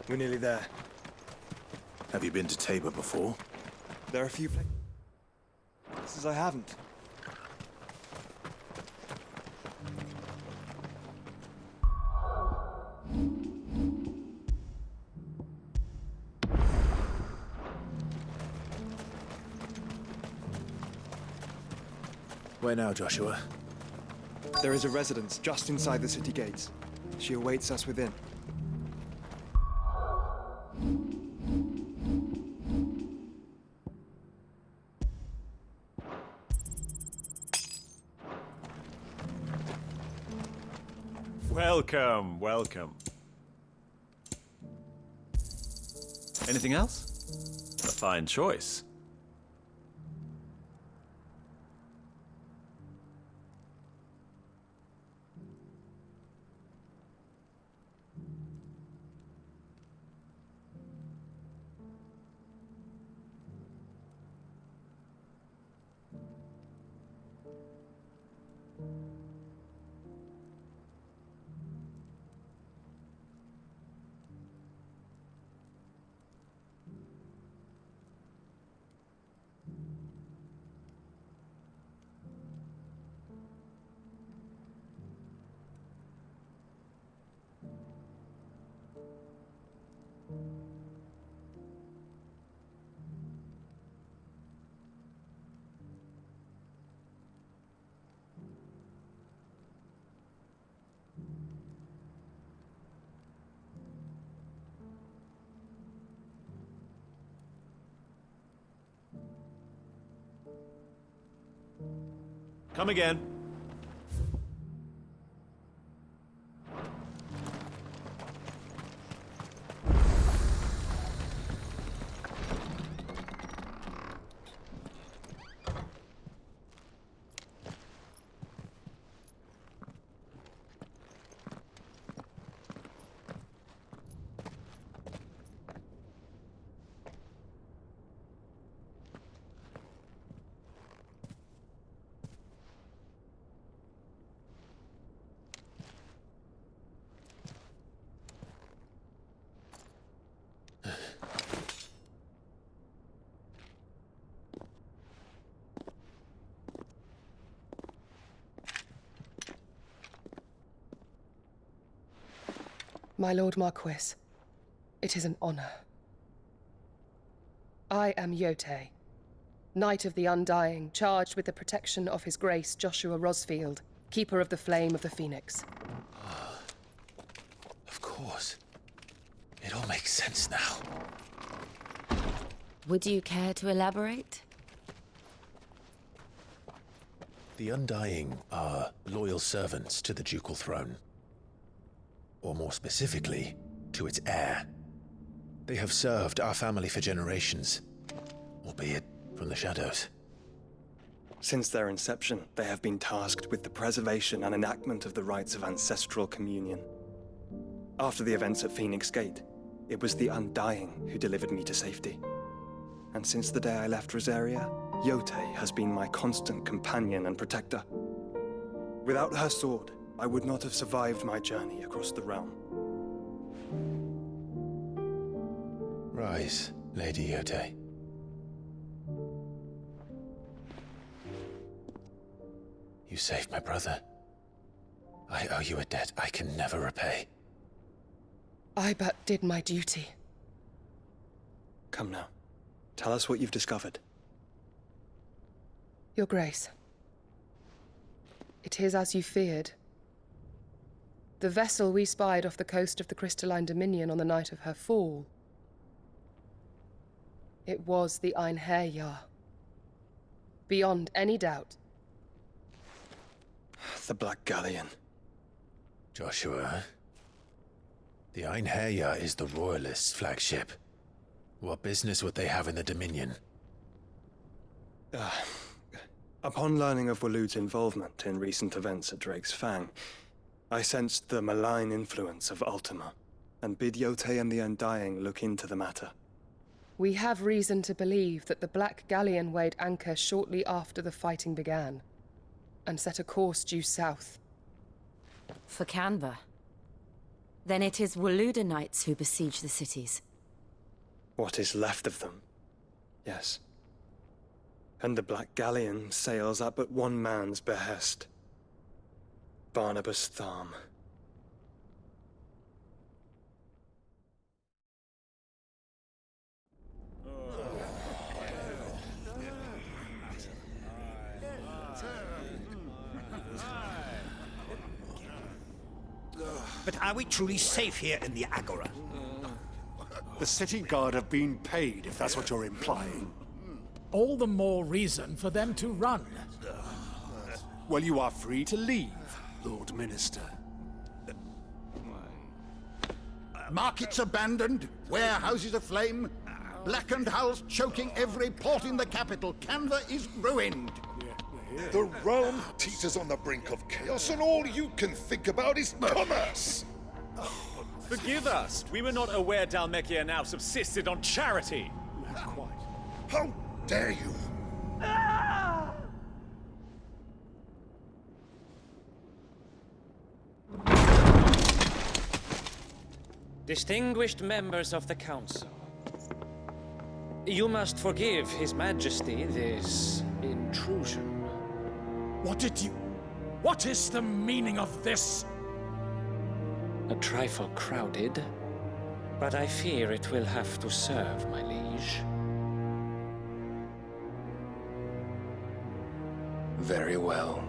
We're nearly there. Have you been to Tabor before? There are a few places I haven't. Where now, Joshua? There is a residence just inside the city gates. She awaits us within. Welcome, welcome. Anything else? A fine choice. Come again. My Lord Marquis, it is an honor. I am Yote, Knight of the Undying, charged with the protection of His Grace Joshua Rosfield, Keeper of the Flame of the Phoenix. Of course. It all makes sense now. Would you care to elaborate? The Undying are loyal servants to the ducal throne. Or more specifically, to its heir. They have served our family for generations, albeit from the shadows. Since their inception, they have been tasked with the preservation and enactment of the rites of ancestral communion. After the events at Phoenix Gate, it was the Undying who delivered me to safety. And since the day I left Rosaria, Yote has been my constant companion and protector. Without her sword, I would not have survived my journey across the realm. Rise, Lady Yote. You saved my brother. I owe you a debt I can never repay. I but did my duty. Come now. Tell us what you've discovered. Your Grace. It is as you feared. The vessel we spied off the coast of the Crystalline Dominion on the night of her fall. It was the Einherjar. Beyond any doubt. The Black Galleon. Joshua, the Einherjar is the Royalists' flagship. What business would they have in the Dominion? Upon learning of Waloed's involvement in recent events at Drake's Fang, I sensed the malign influence of Ultima, and bid Yote and the Undying look into the matter. We have reason to believe that the Black Galleon weighed anchor shortly after the fighting began, and set a course due south. For Canva? Then it is Waluda knights who besiege the cities. What is left of them? Yes. And the Black Galleon sails at but one man's behest. Barnabas Tharm. But are we truly safe here in the Agora? The city guard have been paid, if that's what you're implying. All the more reason for them to run. Well, you are free to leave, Lord Minister. Markets abandoned, warehouses aflame, blackened hulls choking every port in the capital. Canva is ruined. The realm teeters on the brink of chaos, and all you can think about is commerce! Forgive us. We were not aware Dhalmekia now subsisted on charity. Not quite. How dare you! Distinguished members of the Council, you must forgive His Majesty this intrusion. What is the meaning of this? A trifle crowded, but I fear it will have to serve, my liege. Very well.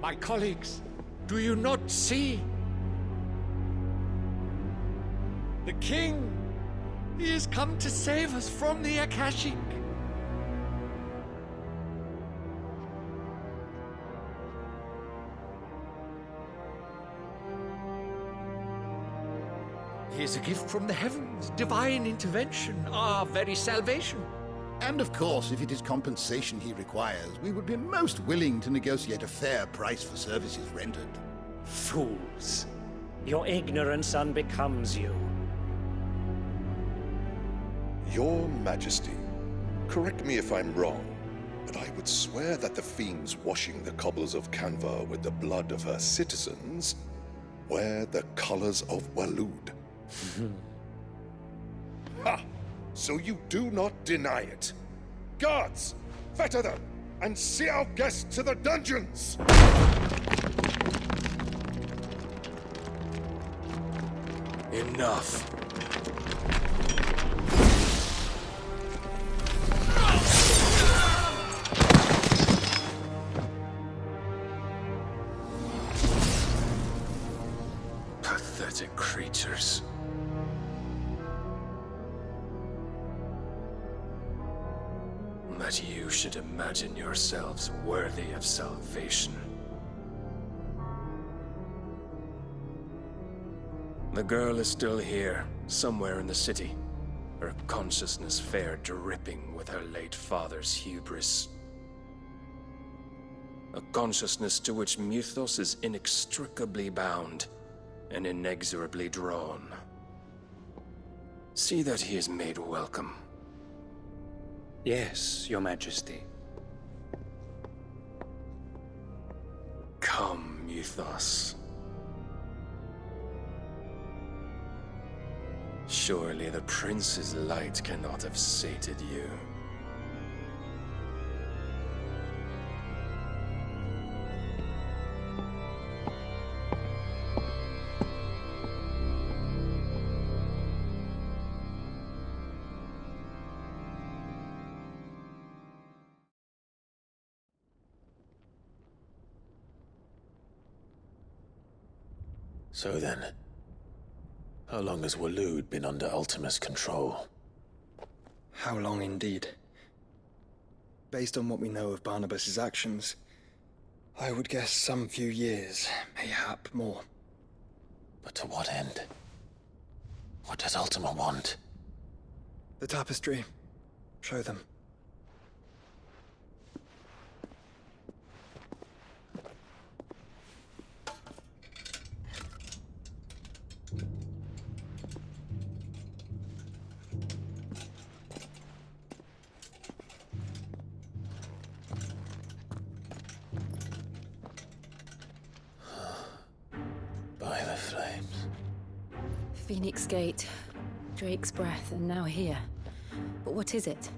My colleagues, do you not see? The king! He has come to save us from the Akashic! He is a gift from the heavens, divine intervention, our very salvation. And of course, if it is compensation he requires, we would be most willing to negotiate a fair price for services rendered. Fools! Your ignorance unbecomes you. Your Majesty, correct me if I'm wrong, but I would swear that the fiends washing the cobbles of Canva with the blood of her citizens wear the colors of Walud. Ha! So you do not deny it. Guards, fetter them, and see our guests to the dungeons! Enough. Pathetic creatures. That you should imagine yourselves worthy of salvation. The girl is still here, somewhere in the city. Her consciousness fair dripping with her late father's hubris. A consciousness to which Mythos is inextricably bound and inexorably drawn. See that he is made welcome. Yes, Your Majesty. Come, Mythos. Surely the prince's light cannot have sated you. So then, how long has Walud been under Ultima's control? How long indeed? Based on what we know of Barnabas's actions, I would guess some few years, mayhap more. But to what end? What does Ultima want? The tapestry. Show them. By the flame. Phoenix Gate, Drake's Breath, and now here. But what is it?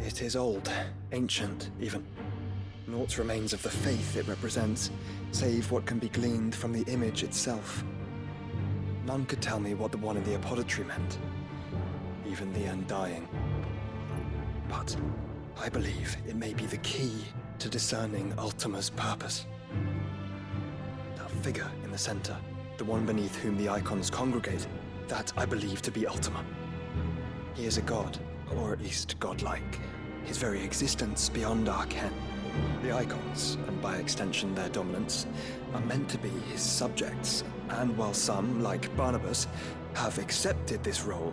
It is old, ancient, even. Naught remains of the faith it represents, save what can be gleaned from the image itself. None could tell me what the one in the apothecary meant, even the Undying. But I believe it may be the key to discerning Ultima's purpose. That figure in the center, the one beneath whom the icons congregate, that I believe to be Ultima. He is a god, or at least godlike, his very existence beyond our ken. The icons, and by extension their dominants, are meant to be his subjects, and while some, like Barnabas, have accepted this role,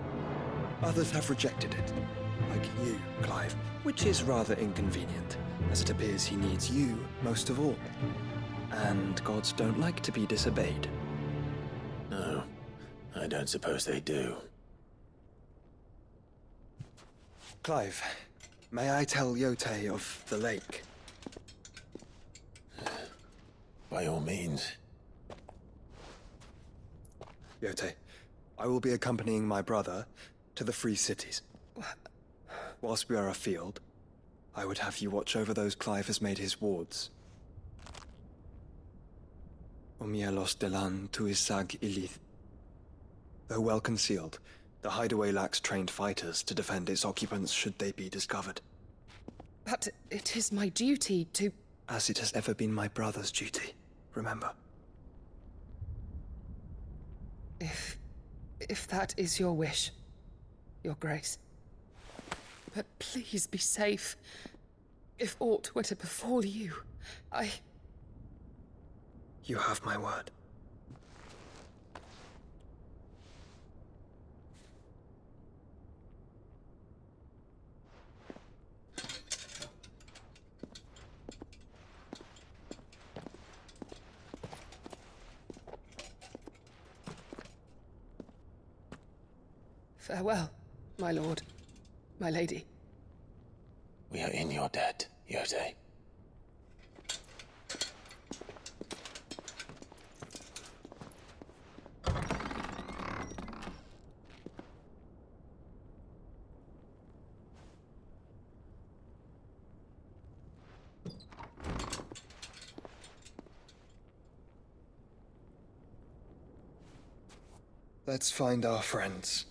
others have rejected it, like you, Clive, which is rather inconvenient, as it appears he needs you most of all. And gods don't like to be disobeyed. No, I don't suppose they do. Clive, may I tell Yote of the lake? By all means. Yote, I will be accompanying my brother to the Free Cities. Whilst we are afield, I would have you watch over those Clive has made his wards. Omielos delan tuisag ilith. Though well concealed, the hideaway lacks trained fighters to defend its occupants should they be discovered. But it is my duty to... As it has ever been my brother's duty, remember. If that is your wish, Your Grace. But please be safe. If aught were to befall you, You have my word. Farewell, my lord, my lady. We are in your debt, Yote. Let's find our friends.